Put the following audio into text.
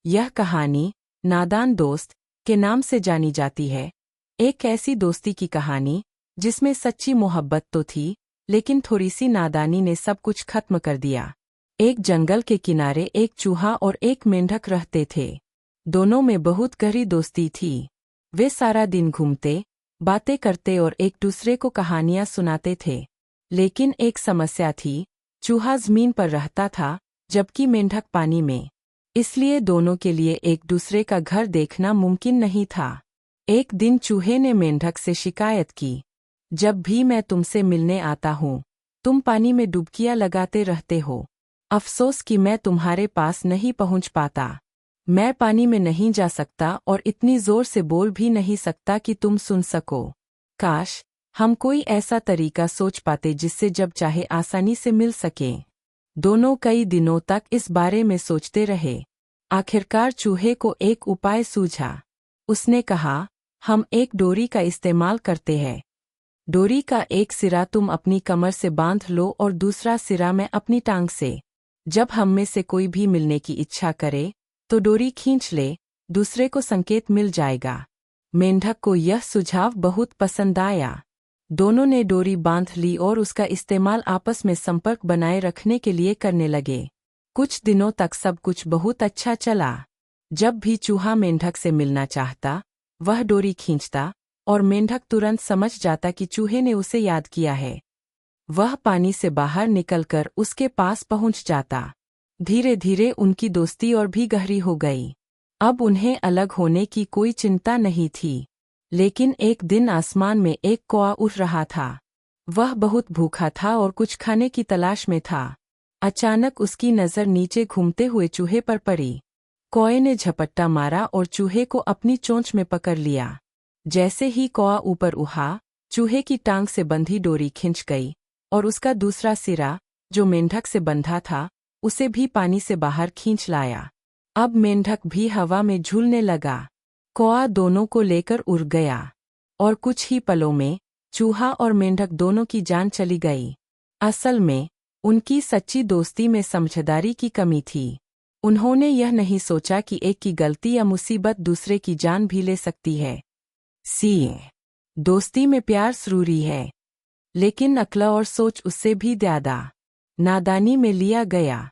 यह कहानी नादान दोस्त के नाम से जानी जाती है। एक ऐसी दोस्ती की कहानी जिसमें सच्ची मोहब्बत तो थी, लेकिन थोड़ी सी नादानी ने सब कुछ खत्म कर दिया। एक जंगल के किनारे एक चूहा और एक मेंढक रहते थे। दोनों में बहुत गहरी दोस्ती थी। वे सारा दिन घूमते, बातें करते और एक दूसरे को कहानियां सुनाते थे। लेकिन एक समस्या थी, चूहा जमीन पर रहता था जबकि मेंढक पानी में। इसलिए दोनों के लिए एक दूसरे का घर देखना मुमकिन नहीं था। एक दिन चूहे ने मेंढक से शिकायत की, जब भी मैं तुमसे मिलने आता हूँ, तुम पानी में डुबकियां लगाते रहते हो। अफसोस कि मैं तुम्हारे पास नहीं पहुँच पाता। मैं पानी में नहीं जा सकता और इतनी जोर से बोल भी नहीं सकता कि तुम सुन सको। काश हम कोई ऐसा तरीका सोच पाते जिससे जब चाहे आसानी से मिल सकें। दोनों कई दिनों तक इस बारे में सोचते रहे। आखिरकार चूहे को एक उपाय सूझा। उसने कहा, हम एक डोरी का इस्तेमाल करते हैं। डोरी का एक सिरा तुम अपनी कमर से बांध लो और दूसरा सिरा मैं अपनी टांग से। जब हम में से कोई भी मिलने की इच्छा करे तो डोरी खींच ले, दूसरे को संकेत मिल जाएगा। मेंढक को यह सुझाव बहुत पसंद आया। दोनों ने डोरी बांध ली और उसका इस्तेमाल आपस में संपर्क बनाए रखने के लिए करने लगे। कुछ दिनों तक सब कुछ बहुत अच्छा चला। जब भी चूहा मेंढक से मिलना चाहता, वह डोरी खींचता और मेंढक तुरंत समझ जाता कि चूहे ने उसे याद किया है। वह पानी से बाहर निकलकर उसके पास पहुंच जाता। धीरे धीरे उनकी दोस्ती और भी गहरी हो गई। अब उन्हें अलग होने की कोई चिंता नहीं थी। लेकिन एक दिन आसमान में एक कौआ उड़ रहा था। वह बहुत भूखा था और कुछ खाने की तलाश में था। अचानक उसकी नज़र नीचे घूमते हुए चूहे पर पड़ी। कौए ने झपट्टा मारा और चूहे को अपनी चोंच में पकड़ लिया। जैसे ही कौआ ऊपर उड़ा, चूहे की टांग से बंधी डोरी खिंच गई और उसका दूसरा सिरा, जो मेंढक से बंधा था, उसे भी पानी से बाहर खींच लाया। अब मेंढक भी हवा में झूलने लगा। कौआ दोनों को लेकर उड़ गया और कुछ ही पलों में चूहा और मेंढक दोनों की जान चली गई। असल में उनकी सच्ची दोस्ती में समझदारी की कमी थी। उन्होंने यह नहीं सोचा कि एक की गलती या मुसीबत दूसरे की जान भी ले सकती है। दोस्ती में प्यार जरूरी है, लेकिन अक्ल और सोच उससे भी ज़्यादा नादानी में लिया गया।